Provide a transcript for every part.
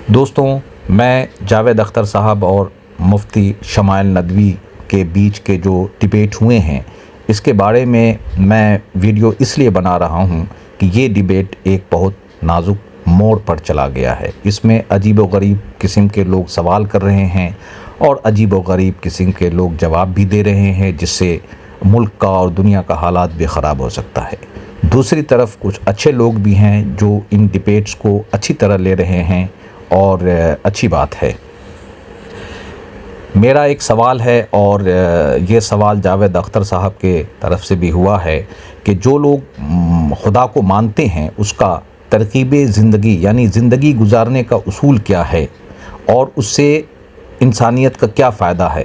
دوستوں، میں جاوید اختر صاحب اور مفتی شمائل ندوی کے بیچ کے جو ڈیبیٹ ہوئے ہیں اس کے بارے میں ویڈیو اس لیے بنا رہا ہوں کہ یہ ڈیبیٹ ایک بہت نازک موڑ پر چلا گیا ہے۔ اس میں عجیب و غریب قسم کے لوگ سوال کر رہے ہیں اور عجیب و غریب قسم کے لوگ جواب بھی دے رہے ہیں، جس سے ملک کا اور دنیا کا حالات بھی خراب ہو سکتا ہے۔ دوسری طرف کچھ اچھے لوگ بھی ہیں جو ان ڈیبیٹس کو اچھی طرح لے رہے ہیں اور اچھی بات ہے۔ میرا ایک سوال ہے اور یہ سوال جاوید اختر صاحب کے طرف سے بھی ہوا ہے کہ جو لوگ خدا کو مانتے ہیں اس کا ترکیب زندگی یعنی زندگی گزارنے کا اصول کیا ہے اور اس سے انسانیت کا کیا فائدہ ہے۔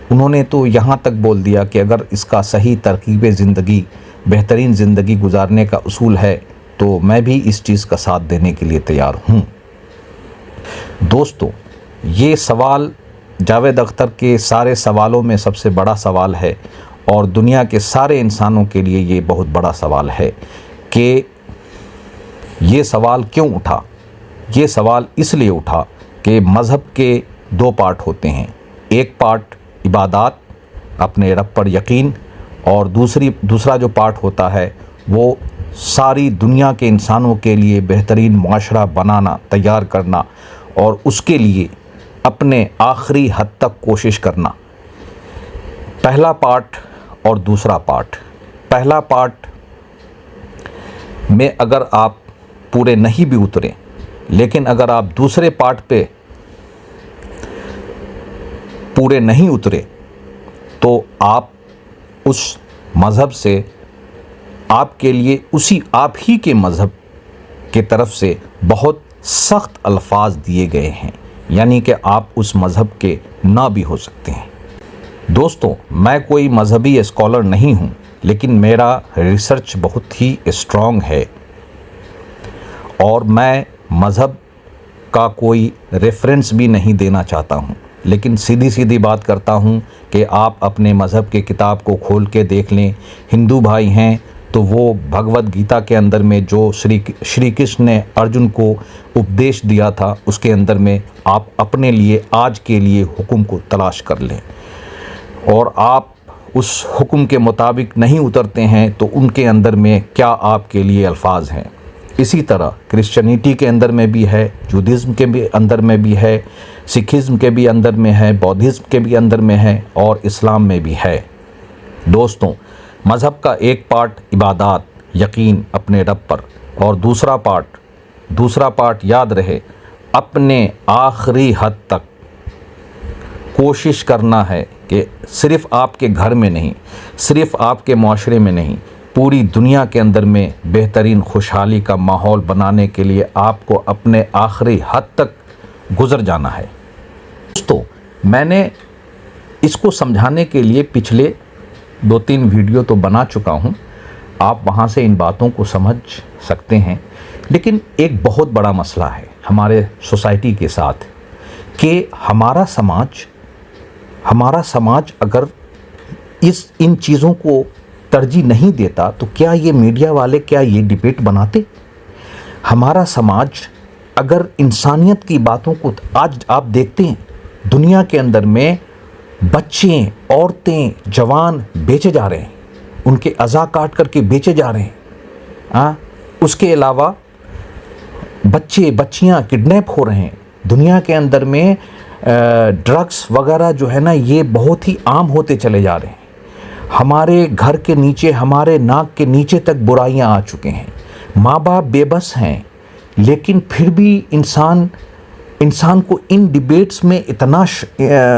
انہوں نے تو یہاں تک بول دیا کہ اگر اس کا صحیح ترکیب زندگی بہترین زندگی گزارنے کا اصول ہے تو میں بھی اس چیز کا ساتھ دینے کے لیے تیار ہوں۔ دوستو، یہ سوال جاوید اختر کے سارے سوالوں میں سب سے بڑا سوال ہے اور دنیا کے سارے انسانوں کے لیے یہ بہت بڑا سوال ہے کہ یہ سوال کیوں اٹھا۔ یہ سوال اس لیے اٹھا کہ مذہب کے دو پارٹ ہوتے ہیں، ایک پارٹ عبادات، اپنے رب پر یقین، اور دوسرا جو پارٹ ہوتا ہے وہ ساری دنیا کے انسانوں کے لیے بہترین معاشرہ بنانا، تیار کرنا اور اس کے لیے اپنے آخری حد تک کوشش کرنا۔ پہلا پارٹ اور دوسرا پارٹ، پہلا پارٹ میں اگر آپ پورے نہیں بھی اترے، لیکن اگر آپ دوسرے پارٹ پہ پورے نہیں اترے تو آپ اس مذہب سے آپ کے لیے آپ ہی کے مذہب کے طرف سے بہت سخت الفاظ دیے گئے ہیں، یعنی کہ آپ اس مذہب کے نہ بھی ہو سکتے ہیں۔ دوستوں، میں کوئی مذہبی اسکالر نہیں ہوں، لیکن میرا ریسرچ بہت ہی اسٹرانگ ہے اور میں مذہب کا کوئی ریفرنس بھی نہیں دینا چاہتا ہوں، لیکن سیدھی بات کرتا ہوں کہ آپ اپنے مذہب کے کتاب کو کھول کے دیکھ لیں۔ ہندو بھائی ہیں تو وہ بھگوت گیتا کے اندر میں جو شری کرشن نے ارجن کو اپدیش دیا تھا اس کے اندر میں آپ اپنے لیے آج کے لیے حکم کو تلاش کر لیں، اور آپ اس حکم کے مطابق نہیں اترتے ہیں تو ان کے اندر میں کیا آپ کے لیے الفاظ ہیں۔ اسی طرح کرسچینٹی کے اندر میں بھی ہے، جودھزم کے بھی اندر میں بھی ہے، سکھزم کے بھی اندر میں ہے، بودھزم کے بھی اندر میں ہے اور اسلام میں بھی ہے۔ دوستوں، مذہب کا ایک پارٹ عبادات، یقین اپنے رب پر، اور دوسرا پارٹ یاد رہے اپنے آخری حد تک کوشش کرنا ہے کہ صرف آپ کے گھر میں نہیں، صرف آپ کے معاشرے میں نہیں، پوری دنیا کے اندر میں بہترین خوشحالی کا ماحول بنانے کے لیے آپ کو اپنے آخری حد تک گزر جانا ہے۔ دوستو، میں نے اس کو سمجھانے کے لیے پچھلے 2-3 ویڈیو تو بنا چکا ہوں، آپ وہاں سے ان باتوں کو سمجھ سکتے ہیں، لیکن ایک بہت بڑا مسئلہ ہے ہمارے سوسائٹی کے ساتھ کہ ہمارا سماج اگر ان چیزوں کو ترجیح نہیں دیتا تو کیا یہ میڈیا والے کیا یہ ڈیبیٹ بناتے؟ ہمارا سماج اگر انسانیت کی باتوں کو، آج آپ دیکھتے ہیں دنیا کے اندر میں بچے، عورتیں، جوان بیچے جا رہے ہیں، ان کے اعضاء کاٹ کر کے بیچے جا رہے ہیں۔ اس کے علاوہ بچیاں کڈنیپ ہو رہے ہیں۔ دنیا کے اندر میں ڈرگس وغیرہ جو ہے نا یہ بہت ہی عام ہوتے چلے جا رہے ہیں۔ ہمارے گھر کے نیچے، ہمارے ناک کے نیچے تک برائیاں آ چکے ہیں۔ ماں باپ بے بس ہیں، لیکن پھر بھی انسان کو ان ڈیبیٹس میں اتنا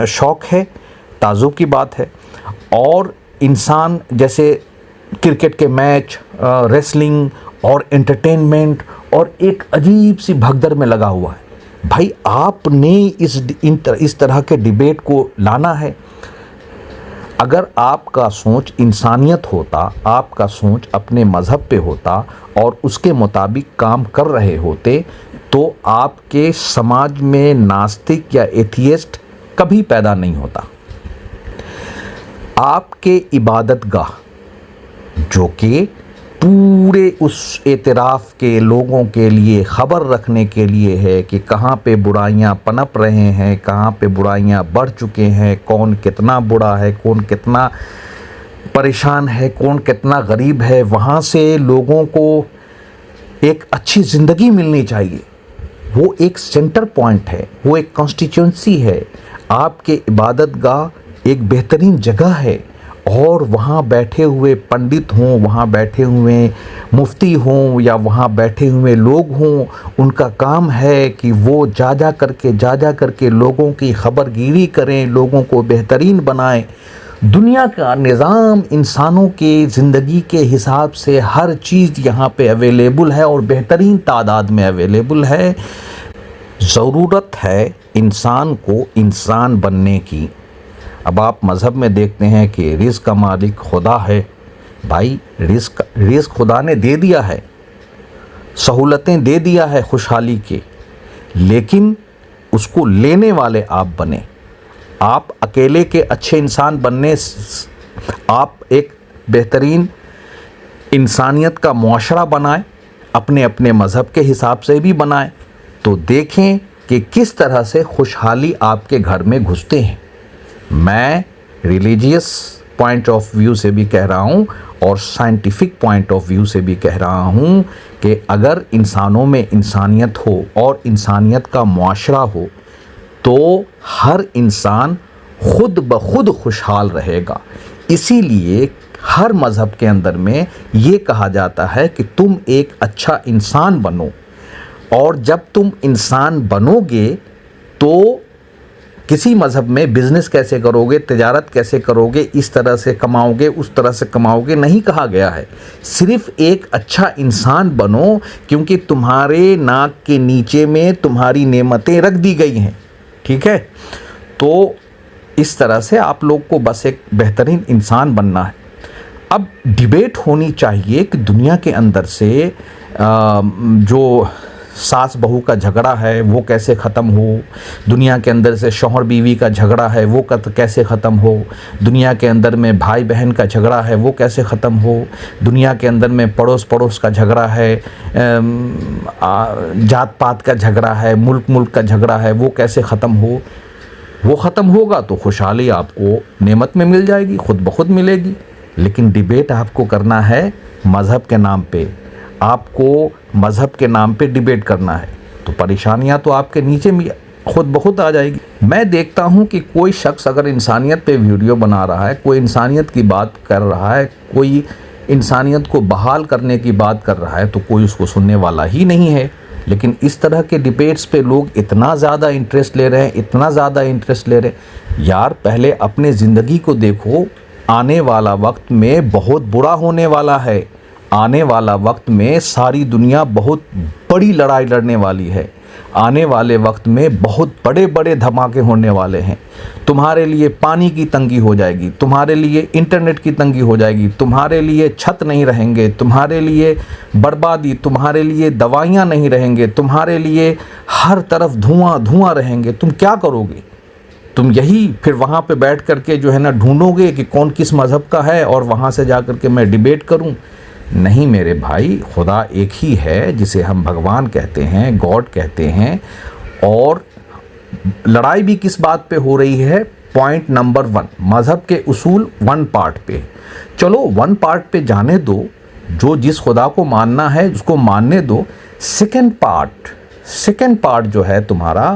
شوق ہے، تعجب کی بات ہے۔ اور انسان جیسے کرکٹ کے میچ، ریسلنگ اور انٹرٹینمنٹ اور ایک عجیب سی بھگدڑ میں لگا ہوا ہے۔ بھائی، آپ نے اس طرح کے ڈیبیٹ کو لانا ہے؟ اگر آپ کا سوچ انسانیت ہوتا، آپ کا سوچ اپنے مذہب پہ ہوتا اور اس کے مطابق کام کر رہے ہوتے تو آپ کے سماج میں ناستک یا ایتھیسٹ کبھی پیدا نہیں ہوتا۔ آپ کے عبادت گاہ جو کہ پورے اس اعتراف کے لوگوں کے لیے خبر رکھنے کے لیے ہے کہ کہاں پہ برائیاں پنپ رہے ہیں، کہاں پہ برائیاں بڑھ چکے ہیں، کون کتنا برا ہے، کون کتنا پریشان ہے، کون کتنا غریب ہے. وہاں سے لوگوں کو ایک اچھی زندگی ملنی چاہیے. وہ ایک سینٹر پوائنٹ ہے، وہ ایک کانسٹیچوئنسی ہے، آپ کے عبادت گاہ ایک بہترین جگہ ہے. اور وہاں بیٹھے ہوئے پنڈت ہوں، وہاں بیٹھے ہوئے مفتی ہوں، یا وہاں بیٹھے ہوئے لوگ ہوں، ان کا کام ہے کہ وہ جا کر کے لوگوں کی خبر گیری کریں، لوگوں کو بہترین بنائیں. دنیا کا نظام انسانوں کے زندگی کے حساب سے ہر چیز یہاں پہ اویلیبل ہے اور بہترین تعداد میں اویلیبل ہے. ضرورت ہے انسان کو انسان بننے کی. اب آپ مذہب میں دیکھتے ہیں کہ رزق کا مالک خدا ہے. بھائی رزق خدا نے دے دیا ہے، سہولتیں دے دیا ہے خوشحالی کے، لیکن اس کو لینے والے آپ بنیں. آپ اکیلے کے اچھے انسان بننے، آپ ایک بہترین انسانیت کا معاشرہ بنائیں، اپنے اپنے مذہب کے حساب سے بھی بنائیں، تو دیکھیں کہ کس طرح سے خوشحالی آپ کے گھر میں گھستے ہیں. میں ریلیجیس پوائنٹ آف ویو سے بھی کہہ رہا ہوں اور سائنٹیفک پوائنٹ آف ویو سے بھی کہہ رہا ہوں کہ اگر انسانوں میں انسانیت ہو اور انسانیت کا معاشرہ ہو تو ہر انسان خود بخود خوشحال رہے گا. اسی لیے ہر مذہب کے اندر میں یہ کہا جاتا ہے کہ تم ایک اچھا انسان بنو، اور جب تم انسان بنو گے تو کسی مذہب میں بزنس کیسے کرو گے، تجارت کیسے کرو گے، اس طرح سے کماؤ گے، اس طرح سے کماؤ گے نہیں کہا گیا ہے. صرف ایک اچھا انسان بنو، کیونکہ تمہارے ناک کے نیچے میں تمہاری نعمتیں رکھ دی گئی ہیں. ٹھیک ہے، تو اس طرح سے آپ لوگ کو بس ایک بہترین انسان بننا ہے. اب ڈیبیٹ ہونی چاہیے کہ دنیا کے اندر سے جو ساس بہو کا جھگڑا ہے وہ کیسے ختم ہو، دنیا کے اندر سے شوہر بیوی کا جھگڑا ہے وہ کیسے ختم ہو، دنیا کے اندر میں بھائی بہن کا جھگڑا ہے وہ کیسے ختم ہو، دنیا کے اندر میں پڑوس کا جھگڑا ہے، جات پات کا جھگڑا ہے، ملک کا جھگڑا ہے، وہ کیسے ختم ہو. وہ ختم ہوگا تو خوشحالی آپ کو نعمت میں مل جائے گی، خود بخود ملے گی. لیکن ڈیبیٹ آپ کو کرنا ہے مذہب کے نام پہ، آپ کو مذہب کے نام پہ ڈیبیٹ کرنا ہے تو پریشانیاں تو آپ کے نیچے خود بخود آ جائے گی. میں دیکھتا ہوں کہ کوئی شخص اگر انسانیت پہ ویڈیو بنا رہا ہے، کوئی انسانیت کی بات کر رہا ہے، کوئی انسانیت کو بحال کرنے کی بات کر رہا ہے تو کوئی اس کو سننے والا ہی نہیں ہے. لیکن اس طرح کے ڈیبیٹس پہ لوگ اتنا زیادہ انٹرسٹ لے رہے ہیں. یار پہلے اپنے زندگی کو دیکھو، آنے والا وقت میں بہت برا ہونے والا ہے. آنے والا وقت میں ساری دنیا بہت بڑی لڑائی لڑنے والی ہے. آنے والے وقت میں بہت بڑے دھماکے ہونے والے ہیں. تمہارے لیے پانی کی تنگی ہو جائے گی، تمہارے لیے انٹرنیٹ کی تنگی ہو جائے گی، تمہارے لیے چھت نہیں رہیں گے، تمہارے لیے بربادی، تمہارے لیے دوائیاں نہیں رہیں گے، تمہارے لیے ہر طرف دھواں رہیں گے. تم کیا کرو گے؟ تم یہی پھر وہاں پہ بیٹھ کر کے جو ہے نا ڈھونڈو گے کہ کون کس مذہب کا ہے اور وہاں سے جا کر کے میں ڈیبیٹ کروں. نہیں میرے بھائی، خدا ایک ہی ہے جسے ہم بھگوان کہتے ہیں، گاڈ کہتے ہیں. اور لڑائی بھی کس بات پہ ہو رہی ہے؟ پوائنٹ نمبر 1، مذہب کے اصول 1 پارٹ پہ. چلو 1 پارٹ پہ جانے دو، جو جس خدا کو ماننا ہے اس کو ماننے دو. سیکنڈ پارٹ جو ہے تمہارا،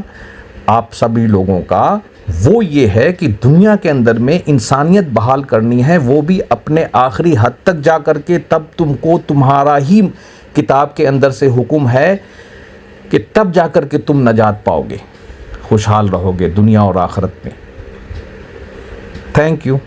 آپ سبھی لوگوں کا، وہ یہ ہے کہ دنیا کے اندر میں انسانیت بحال کرنی ہے، وہ بھی اپنے آخری حد تک جا کر کے. تب تم کو تمہارا ہی کتاب کے اندر سے حکم ہے کہ تب جا کر کے تم نجات پاؤ گے، خوشحال رہو گے دنیا اور آخرت میں. Thank you.